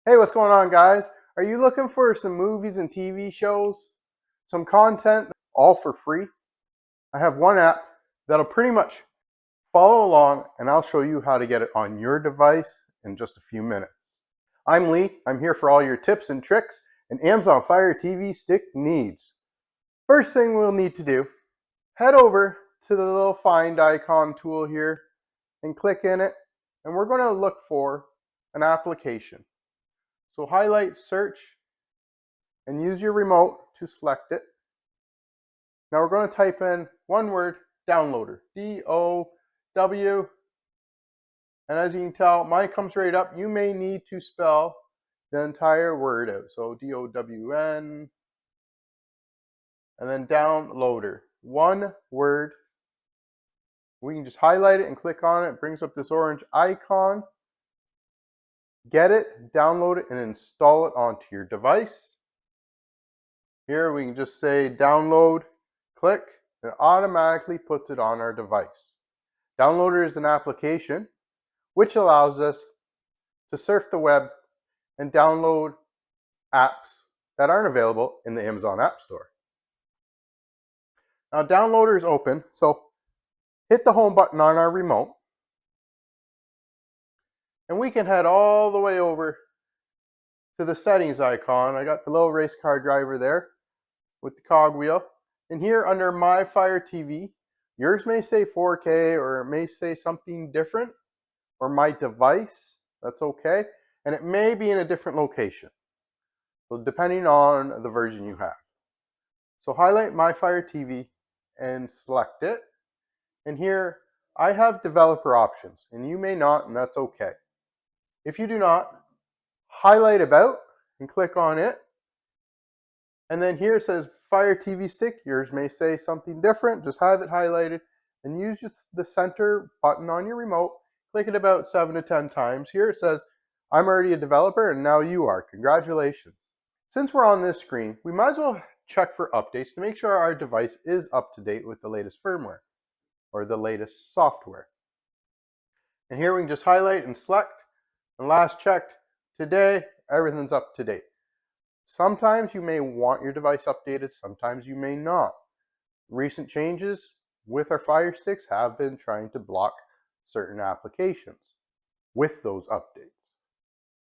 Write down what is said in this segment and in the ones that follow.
Hey, what's going on, guys? Are you looking for some movies and TV shows? Some content, all for free? I have one app that'll pretty much follow along, and I'll show you how to get it on your device in just a few minutes. I'm Lee. I'm here for all your tips and tricks and Amazon Fire TV Stick needs. First thing we'll need to do, head over to the little find icon tool here and click in it, and we're going to look for an application. So highlight search and use your remote to select it. Now we're going to type in one word, downloader, D-O-W, and as you can tell, mine comes right up. You may need to spell the entire word out. So D-O-W-N, and then downloader, one word. We can just highlight it and click on it. It brings up this orange icon. Get it, download it, and install it onto your device. Here we can just say download, click, and it automatically puts it on our device. Downloader is an application which allows us to surf the web and download apps that aren't available in the Amazon App Store. Now Downloader is open, so hit the home button on our remote, and we can head all the way over to the settings icon. I got the little race car driver there with the cogwheel. And here under My Fire TV, yours may say 4K or it may say something different, or My Device, that's okay. And it may be in a different location, so depending on the version you have. So highlight My Fire TV and select it. And here I have developer options, and you may not, and that's okay. If you do not, highlight About and click on it. And then here it says Fire TV Stick. Yours may say something different. Just have it highlighted and use the center button on your remote. Click it about 7 to 10 times. Here it says, I'm already a developer and now you are. Congratulations. Since we're on this screen, we might as well check for updates to make sure our device is up to date with the latest firmware or the latest software. And here we can just highlight and select. And last checked today, everything's up to date. Sometimes you may want your device updated, sometimes you may not. Recent changes with our Fire Sticks have been trying to block certain applications with those updates.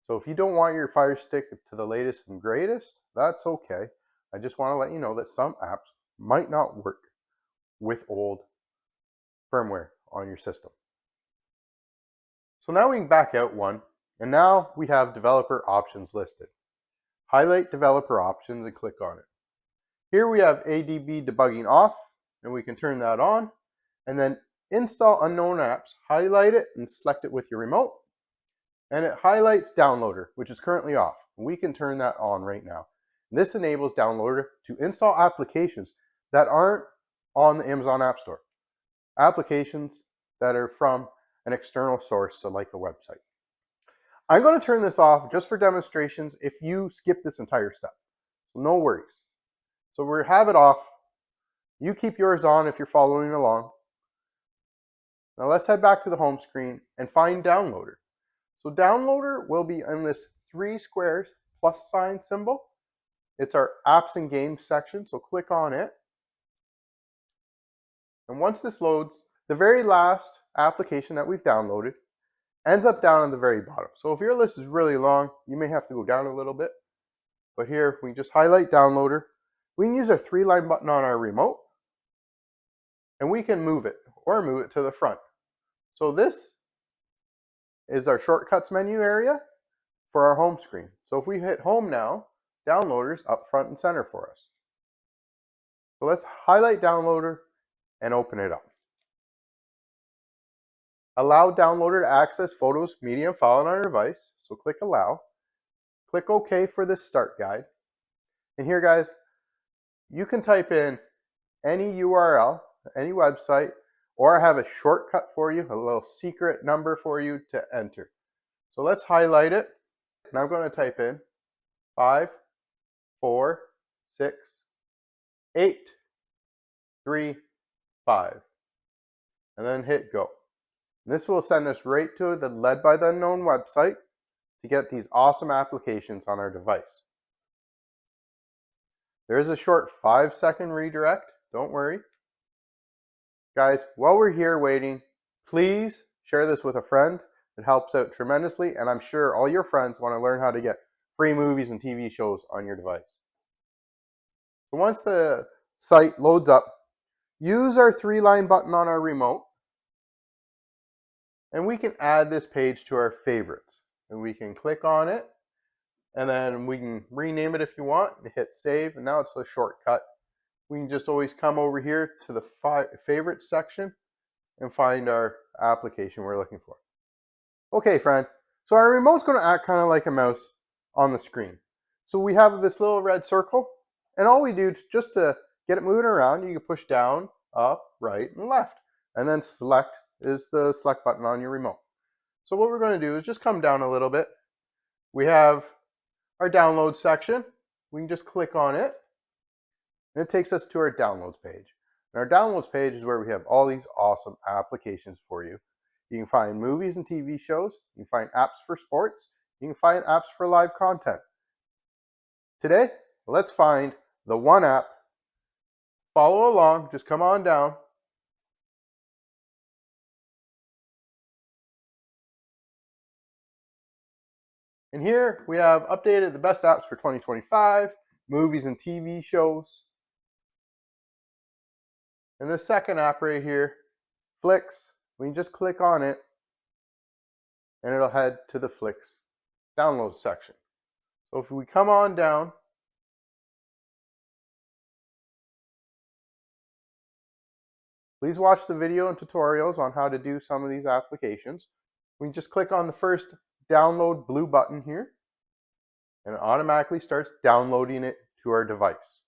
So if you don't want your Fire Stick to the latest and greatest, that's okay. I just want to let you know that some apps might not work with old firmware on your system. So now we can back out one, and now we have developer options listed. Highlight developer options and click on it. Here we have ADB debugging off, and we can turn that on. And then install unknown apps, highlight it and select it with your remote. And it highlights downloader, which is currently off. We can turn that on right now. This enables downloader to install applications that aren't on the Amazon App Store. Applications that are from an external source, so like a website. I'm going to turn this off just for demonstrations if you skip this entire step. So no worries. So we have it off. You keep yours on if you're following along. Now let's head back to the home screen and find Downloader. So Downloader will be in this 3 squares plus sign symbol. It's our apps and games section, so click on it. And once this loads, the very last application that we've downloaded ends up down on the very bottom. So if your list is really long, you may have to go down a little bit. But here, we just highlight Downloader. We can use our 3-line button on our remote, and we can move it or move it to the front. So this is our shortcuts menu area for our home screen. So if we hit home now, Downloader's up front and center for us. So let's highlight Downloader and open it up. Allow Downloader to access photos, media, and file on our device. So click Allow. Click OK for this start guide. And here, guys, you can type in any URL, any website, or I have a shortcut for you, a little secret number for you to enter. So let's highlight it. And I'm going to type in 5, 4, 6, 8, 3, 5. And then hit go. This will send us right to the Led by the Unknown website to get these awesome applications on our device. There is a short 5-second redirect, don't worry. Guys, while we're here waiting, please share this with a friend. It helps out tremendously, and I'm sure all your friends want to learn how to get free movies and TV shows on your device. So once the site loads up, use our 3-line button on our remote, and we can add this page to our favorites. And we can click on it, and then we can rename it if you want, and hit save, and now it's a shortcut. We can just always come over here to the favorites section and find our application we're looking for. Okay, friend, so our remote's going to act kind of like a mouse on the screen. So we have this little red circle, and all we do just to get it moving around, you can push down, up, right, and left. And then select is the select button on your remote. So what we're going to do is just come down a little bit. We have our download section. We can just click on it, and it takes us to our downloads page. And our downloads page is where we have all these awesome applications for you. You can find movies and TV shows. You can find apps for sports. You can find apps for live content. Today, let's find the one app. Follow along. Just come on down. And here we have updated the best apps for 2025, movies and TV shows. And the second app right here, Flicks, we can just click on it and it'll head to the Flicks download section. So if we come on down, please watch the video and tutorials on how to do some of these applications. We can just click on the first download blue button here, and it automatically starts downloading it to our device.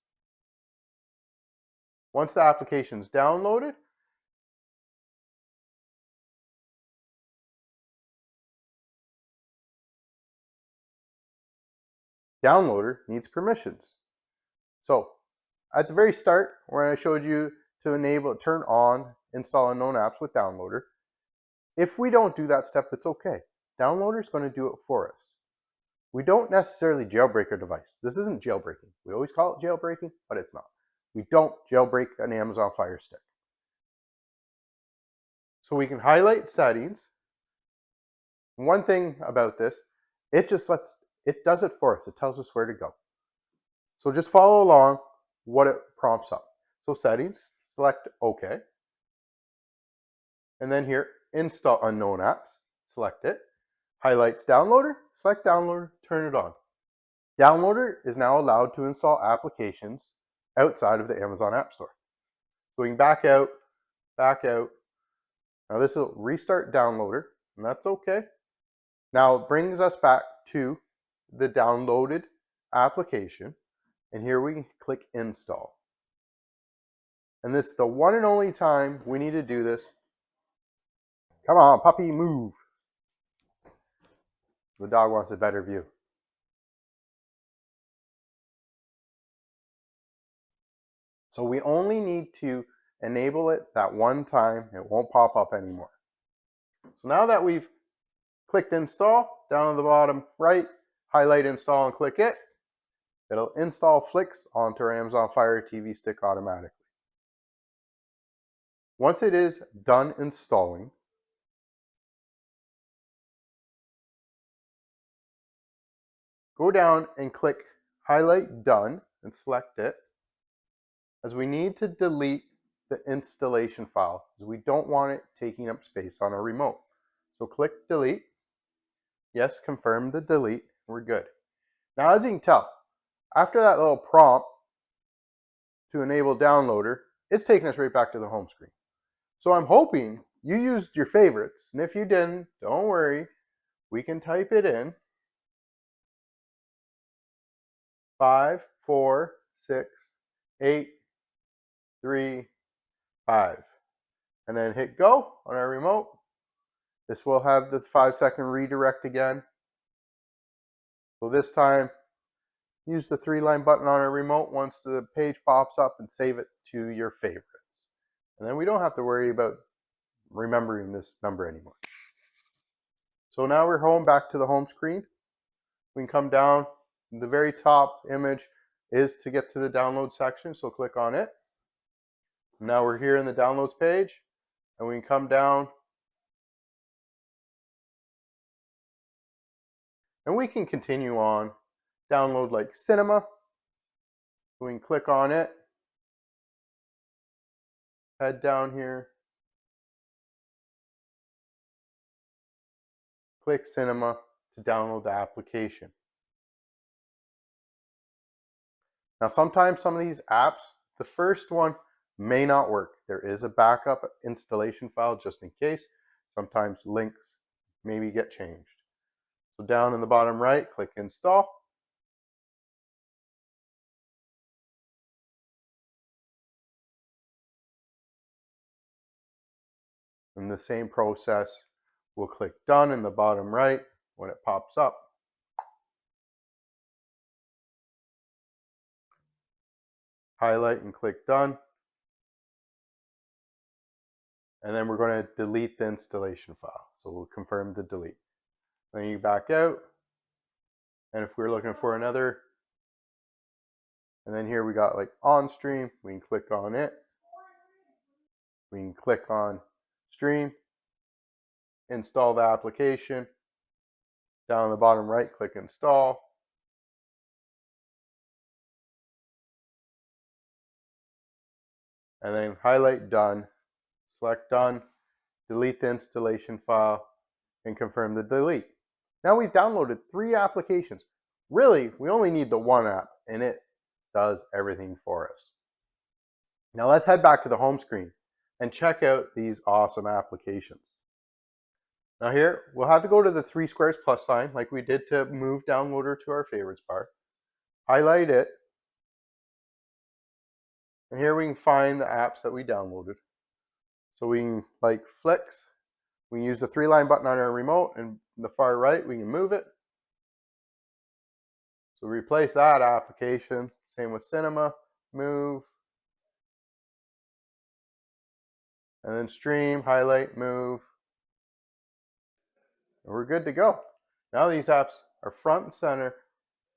Once the application is downloaded, downloader needs permissions. So at the very start, where I showed you to enable, turn on, install unknown apps with downloader, if we don't do that step, it's okay. Downloader is going to do it for us. We don't necessarily jailbreak our device. This isn't jailbreaking. We always call it jailbreaking, but it's not. We don't jailbreak an Amazon Fire Stick. So we can highlight settings. One thing about this, it does it for us. It tells us where to go. So just follow along what it prompts up. So settings, select OK. And then here, install unknown apps, select it. Highlights downloader, select downloader, turn it on. Downloader is now allowed to install applications outside of the Amazon App Store. So we can back out. Now this will restart downloader, and that's okay. Now it brings us back to the downloaded application, and here we can click install. And this is the one and only time we need to do this. Come on, puppy, move. The dog wants a better view. So we only need to enable it that one time. It won't pop up anymore. So now that we've clicked install, down at the bottom right, highlight install and click it. It'll install Flicks onto our Amazon Fire TV Stick automatically. Once it is done installing, go down and click highlight done and select it, as we need to delete the installation file because we don't want it taking up space on our remote. So click delete. Yes, confirm the delete. We're good. Now as you can tell, after that little prompt to enable downloader, it's taking us right back to the home screen. So I'm hoping you used your favorites, and if you didn't, don't worry, we can type it in. 5, 4, 6, 8, 3, 5. And then hit go on our remote. This will have the 5-second redirect again. So this time, use the 3-line button on our remote once the page pops up and save it to your favorites. And then we don't have to worry about remembering this number anymore. So now we're home back to the home screen. We can come down. The very top image is to get to the download section, so click on it. Now we're here in the downloads page, and we can come down and we can continue on. Download like cinema. We can click on it, head down here, click cinema to download the application. Now sometimes some of these apps, the first one may not work. There is a backup installation file just in case. Sometimes links maybe get changed. So down in the bottom right, click install. In the same process, we'll click done in the bottom right when it pops up. Highlight and click done. And then we're going to delete the installation file. So we'll confirm the delete. Then you back out. And if we're looking for another, and then here we got like on stream, we can click on it. We can click on stream, install the application. Down in the bottom right, click install. And then highlight done, select done, delete the installation file, and confirm the delete. Now we've downloaded 3 applications. Really, we only need the one app, and it does everything for us. Now let's head back to the home screen and check out these awesome applications. Now here, we'll have to go to the 3 squares plus sign like we did to move downloader to our favorites bar. Highlight it. And here we can find the apps that we downloaded. So we can, like Flicks, we can use the 3-line button on our remote, and the far right, we can move it. So replace that application. Same with Cinema, move. And then Stream, highlight, move. And we're good to go. Now these apps are front and center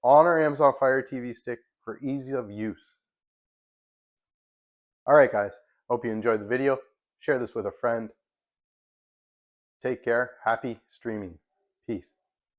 on our Amazon Fire TV stick for ease of use. All right, guys. Hope you enjoyed the video. Share this with a friend. Take care. Happy streaming. Peace.